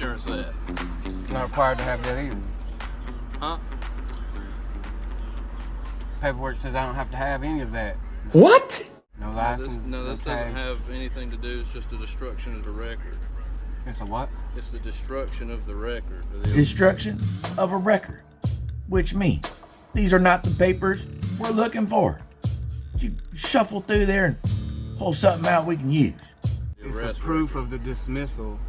insurance at? Not required to have that either. Huh? Paperwork says I don't have to have any of that. What? No license. No, this doesn't have anything to do. It's just a destruction of the record. It's a what? It's the destruction of the record. Destruction of a record. Which means these are not the papers we're looking for. You shuffle through there and pull something out we can use. It's a proof of the dismissal.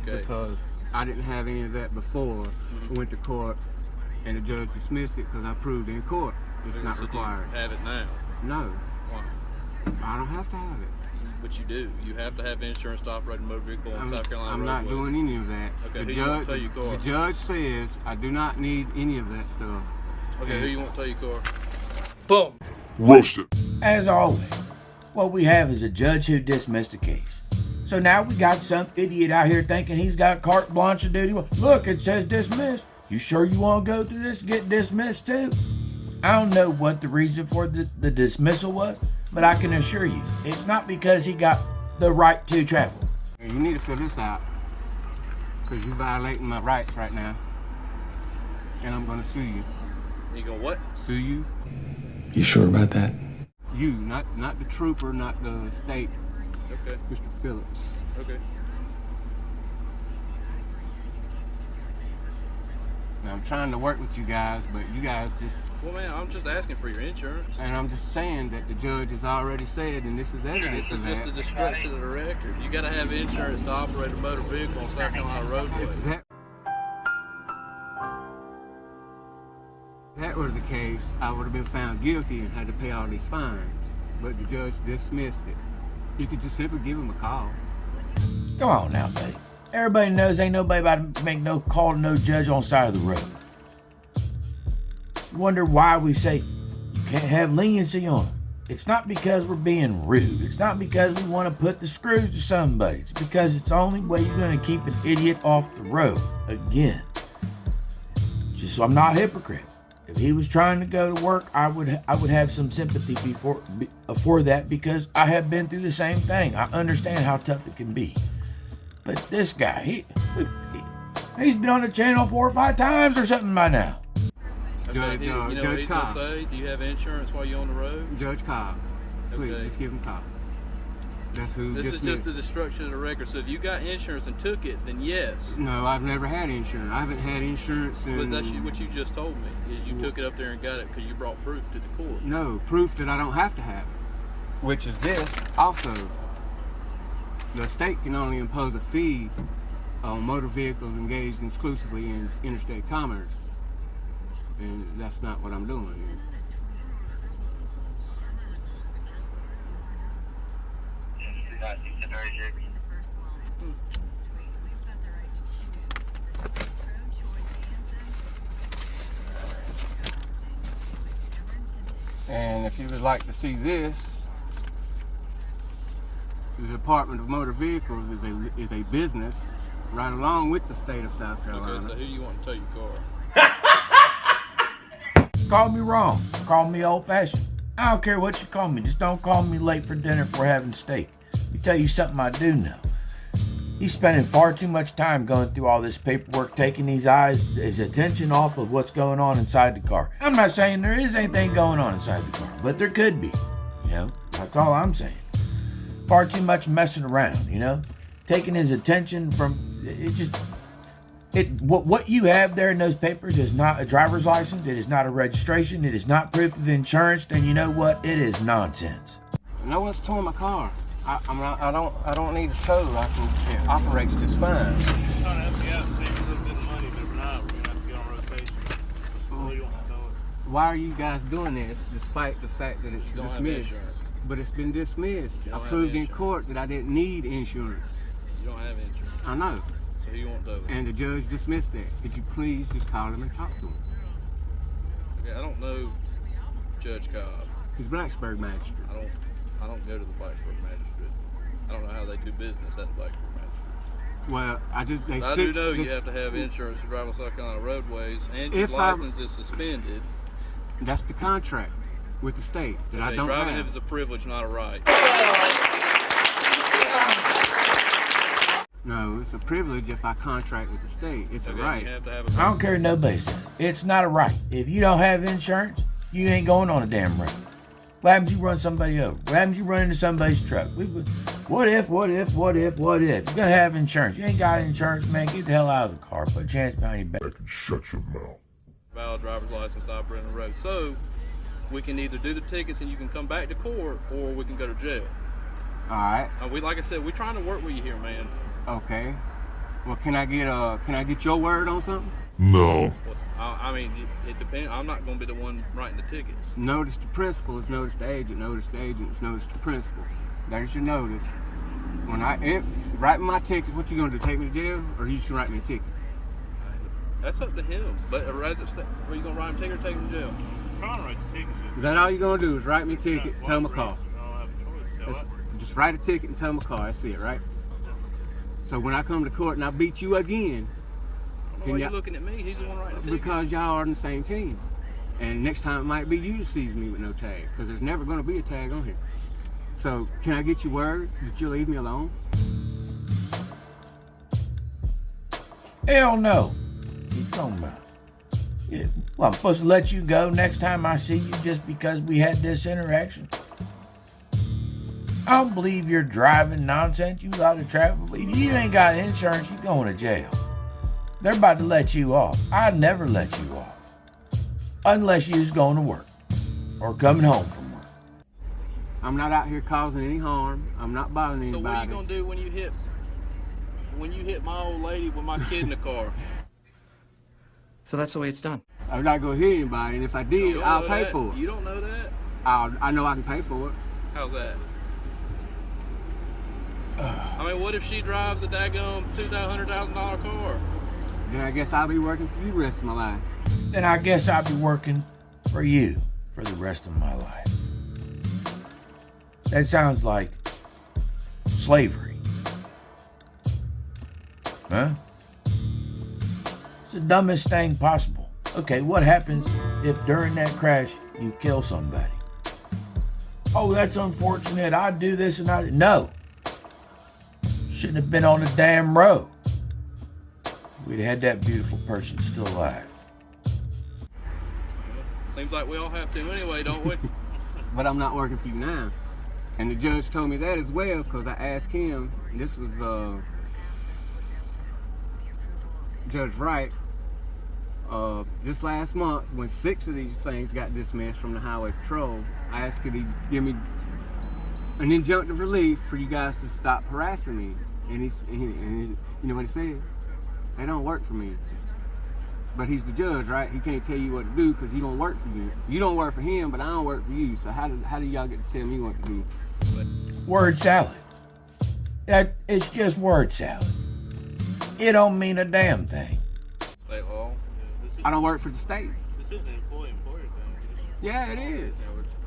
Okay. Because I didn't have any of that before. We went to court and the judge dismissed it because I proved in court it's not required. Do you have it now? No. Why? I don't have to have it. But you do. You have to have insurance to operate a motor vehicle on South Carolina I'm not roadways. doing any of that. Okay, The who you want to tow your car? the judge says I do not need any of that stuff. Okay, who you want to tow your car? Boom. Roasted. As always, what we have is a judge who dismissed the case. So now we got some idiot out here thinking he's got carte blanche to do. Look, it says dismissed. You sure you want to go through this and get dismissed too? I don't know what the reason for the dismissal was, but I can assure you, it's not because he got the right to travel. You need to fill this out because you're violating my rights right now, and I'm going to sue you. You go what? Sue you? You sure about that? You, not the trooper, not the state. Okay. Mr. Phillips. Okay. Now, I'm trying to work with you guys, but you guys just... Well, man, I'm just asking for your insurance. And I'm just saying that the judge has already said, and this is evidence This of is just a that. destruction of the record. You got to have insurance to operate a motor vehicle on South Carolina roadways. If that were the case, I would have been found guilty and had to pay all these fines. But the judge dismissed it. You could just simply give him a call. Come on now, buddy. Everybody knows ain't nobody about to make no call to no judge on the side of the road. You wonder why we say you can't have leniency on them. It's not because we're being rude. It's not because we want to put the screws to somebody. It's because it's the only way you're going to keep an idiot off the road. Again. Just so I'm not a hypocrite. If he was trying to go to work, I would have some sympathy for that because I have been through the same thing. I understand how tough it can be. But this guy, he's been on the channel 4 or 5 times or something by now. Judge, you know Judge what he's Cobb. gonna say? Do you have insurance while you're on the road? Judge Cobb. Please, Okay. just give him a call. That's who This is dismissed. just the destruction of the record. So if you got insurance and took it, then yes. No, I've never had insurance. I haven't had insurance But in... that's what you just told me. Is you took it up there and got it because you brought proof to the court. No, proof that I don't have to have it. Which is this. Also, the state can only impose a fee on motor vehicles engaged exclusively in interstate commerce. And that's not what I'm doing here. And if you would like to see this, the Department of Motor Vehicles is a business right along with the state of South Carolina. Okay, so who you want to tow your car? Call me wrong. Call me old-fashioned. I don't care what you call me. Just don't call me late for dinner for having steak. Let me tell you something I do know. He's spending far too much time going through all this paperwork, taking his attention off of what's going on inside the car. I'm not saying there is anything going on inside the car, but there could be. You know, that's all I'm saying. Far too much messing around, you know? Taking his attention from, what you have there in those papers is not a driver's license, it is not a registration, it is not proof of insurance, then you know what? It is nonsense. No one's towing my car. I don't need a tow. It operates just fine. Trying to help you out and save you a little bit of money, but if not, we're gonna have to get on rotation. So you don't have to tow it. Why are you guys doing this despite the fact that it's You don't have dismissed? insurance. But it's been dismissed. You I don't have proved in insurance. court that I didn't need insurance. You don't have insurance. I know. So who you want to tow it? And the judge dismissed that. Could you please just call him and talk to him? Okay, I don't know Judge Cobb. He's Blacksburg magistrate. I don't go to the Blacksburg magistrate. I don't know how they do business at the Blacksburg magistrate. Well, I do know you have to have insurance to drive on South Carolina roadways, and your license is suspended. That's the contract with the state that I don't driving have. is a privilege, not a right. No, it's a privilege if I contract with the state. It's a Okay, right. You have to have I don't care what nobody says. It's not a right. If you don't have insurance, you ain't going on a damn road. What happens if you run somebody over? What happens if you run into somebody's truck? What if? You're gonna have insurance. You ain't got insurance, man. Get the hell out of the car. Put your hands behind your back and shut your mouth. valid driver's license to operate on the road. So we can either do the tickets and you can come back to court, or we can go to jail. All right. Like I said, we're trying to work with you here, man. Okay. Well, can I get your word on something? No. I mean, it depends. I'm not going to be the one writing the tickets. Notice the principal is notice the agent. Notice the agent is notice the principal. There's your notice. When I write my tickets, what you gonna do? Take me to jail, or you just gonna write me a ticket? That's up to him. But a resident, are you gonna write him a ticket or take him to jail? I'm trying to write the tickets. Is that all you gonna do? Is write me a ticket, Yeah, tell him a call? I don't have a choice. Just write a ticket and tell them a call. That's it, right? So when I come to court and I beat you again, I don't know why you're looking at me. He's the one writing the ticket. because y'all are on the same team. And next time it might be you that sees me with no tag, because there's never going to be a tag on here. So can I get your word that you'll leave me alone? Hell no. What you talking about? Yeah, well, I'm supposed to let you go next time I see you just because we had this interaction? I don't believe you're driving nonsense. You ought to travel. If you ain't got insurance, you're going to jail. They're about to let you off. I'd never let you off. Unless you was going to work or coming home from work. I'm not out here causing any harm. I'm not bothering anybody. So what are you gonna do when you hit my old lady with my kid in the car? So that's the way it's done. I'm not going to hit anybody, and if I did, I'll pay that? for it. You don't know that? I know I can pay for it. How's that? I mean, what if she drives a daggone $200,000 car? Then I guess I'll be working for you the rest of my life. Then I guess I'll be working for you for the rest of my life. That sounds like slavery. Huh? It's the dumbest thing possible. Okay, what happens if during that crash you kill somebody? Oh, that's unfortunate. I'd do this and I... No. Shouldn't have been on the damn road. We'd had that beautiful person still alive. Seems like we all have to anyway, don't we? But I'm not working for you now. And the judge told me that as well, because I asked him, this was Judge Wright, this last month, when 6 of these things got dismissed from the Highway Patrol, I asked could he give me an injunctive relief for you guys to stop harassing me. And you know what he said? They don't work for me. But he's the judge, right? He can't tell you what to do because he don't work for you. You don't work for him, but I don't work for you. So how do y'all get to tell me what to do? Word salad. It's just word salad. It don't mean a damn thing. State law. I don't work for the state. This is an employee-employer thing. Yeah, it is.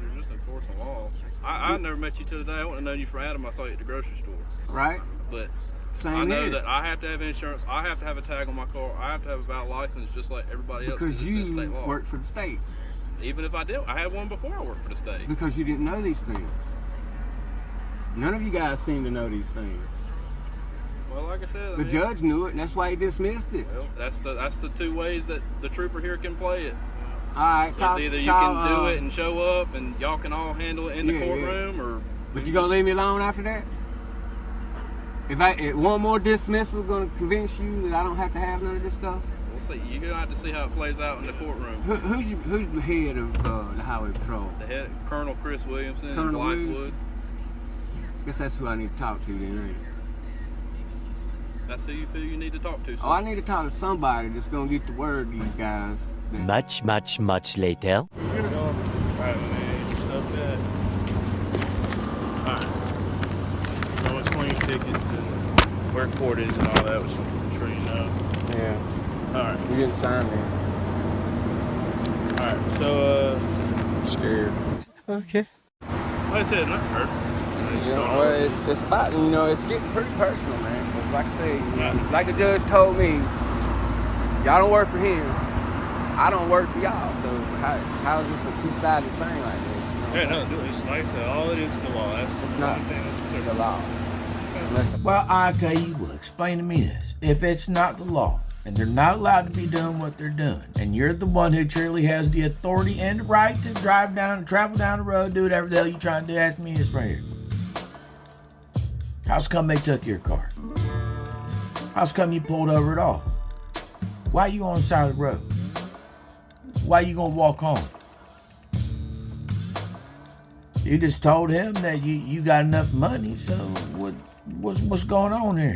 You're just enforcing law. I never met you till today. I wouldn't have known you from Adam. I saw you at the grocery store. Right? But Same I know here. that I have to have insurance. I have to have a tag on my car. I have to have a valid license just like everybody else. Because it's you state law. work for the state. Even if I did, I had one before I worked for the state. Because you didn't know these things. None of you guys seem to know these things. Well, like I said, The judge knew it, and that's why he dismissed it. Well, that's the two ways that the trooper here can play it. All right, It's either you can do it and show up, and y'all can all handle it in the courtroom, or. But you gonna leave me alone after that? If one more dismissal gonna convince you that I don't have to have none of this stuff? We'll see. You're gonna have to see how it plays out in the courtroom. Who's the head of the Highway Patrol? The head, Colonel Chris Williamson, in Colonel Blythewood. Guess that's who I need to talk to then, ain't it? That's who you feel you need to talk to. Oh, I need to talk to somebody that's gonna get the word to you guys. Much later. We're gonna go. Alright, man, your stuff good. Alright. Know explain tickets and where court is and all that, which I'm sure you know. Yeah. Alright. You didn't sign this. Alright, so Scared. Okay. like I said, not hurt. You know, well, it's about, it's getting pretty personal, man. But like I say, like the judge told me, y'all don't work for him. I don't work for y'all. So how is this a two-sided thing like this? Yeah, no, it's like I said, all it is the law. That's It's the not only thing that's the law. Unless Well, I tell you what. explain to me this. If it's not the law, and they're not allowed to be doing what they're doing, and you're the one who truly has the authority and the right to travel down the road, do whatever the hell you're trying to do, ask me this right here. How's come they took your car? How's come you pulled over at all? Why you on the side of the road? Why you gonna walk home? You just told him that you got enough money, so what's going on here?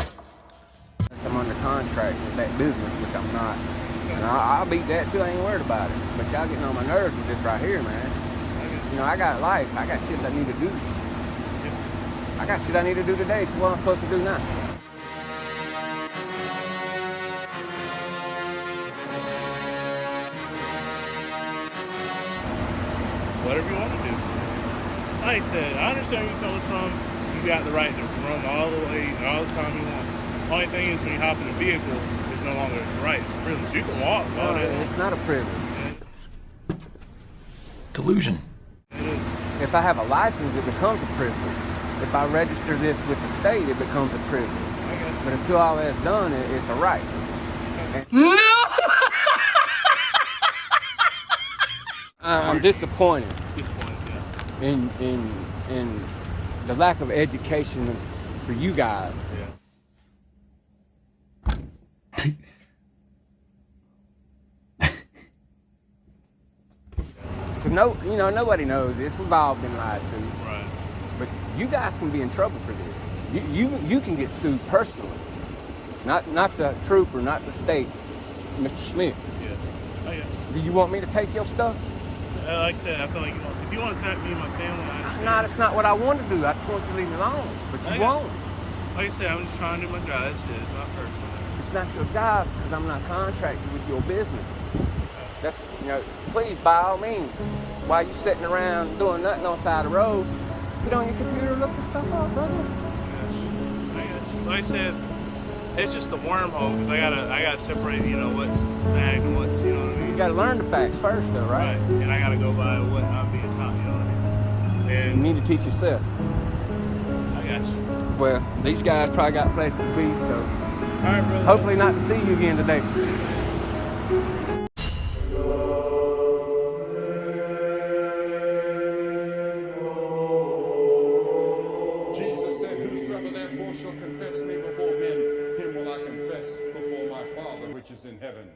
I'm under contract with that business, which I'm not. And I'll beat that too, I ain't worried about it. But y'all getting on my nerves with this right here, man. You know, I got life. I got shit I need to do. I got shit I need to do today, so what am I supposed to do now? Whatever you want to do. Like I said, I understand where you're coming from. You got the right to roam all the way, all the time you want. Only thing is, when you hop in a vehicle, it's no longer a right, it's a privilege. You can walk all day long. It's not a privilege. Delusion. It is. If I have a license, it becomes a privilege. If I register this with the state, it becomes a privilege. But until all that's done, it's a right. No! I'm disappointed Disappointed, yeah. in the lack of education for you guys. Yeah. Cause nobody knows this. We've all been lied to. Right. But you guys can be in trouble for this. You can get sued personally. Not the trooper, not the state, Mr. Smith. Yeah. Oh, yeah. Do you want me to take your stuff? Like I said, I feel like if you want to attack me and my family, I understand. No, that's not what I want to do. I just want you to leave me alone. But you won't. Like I said, I'm just trying to do my job. That's it. It's not personal. It's not your job because I'm not contracted with your business. That's, please, by all means, while you sitting around doing nothing on the side of the road, get on your computer and look this stuff up, brother. Yeah. I got you. Like I said, it's just a wormhole because I gotta separate, what's fact and what's, you know what I mean? You gotta learn the facts first, though, right? And I gotta go by what I'm being taught, you know what I mean? You And need to teach yourself. I got you. Well, these guys probably got places to be, so All right, brother. hopefully not to see you again today. Jesus said, whosoever therefore shall confess me before men, him will I confess before my Father which is in heaven.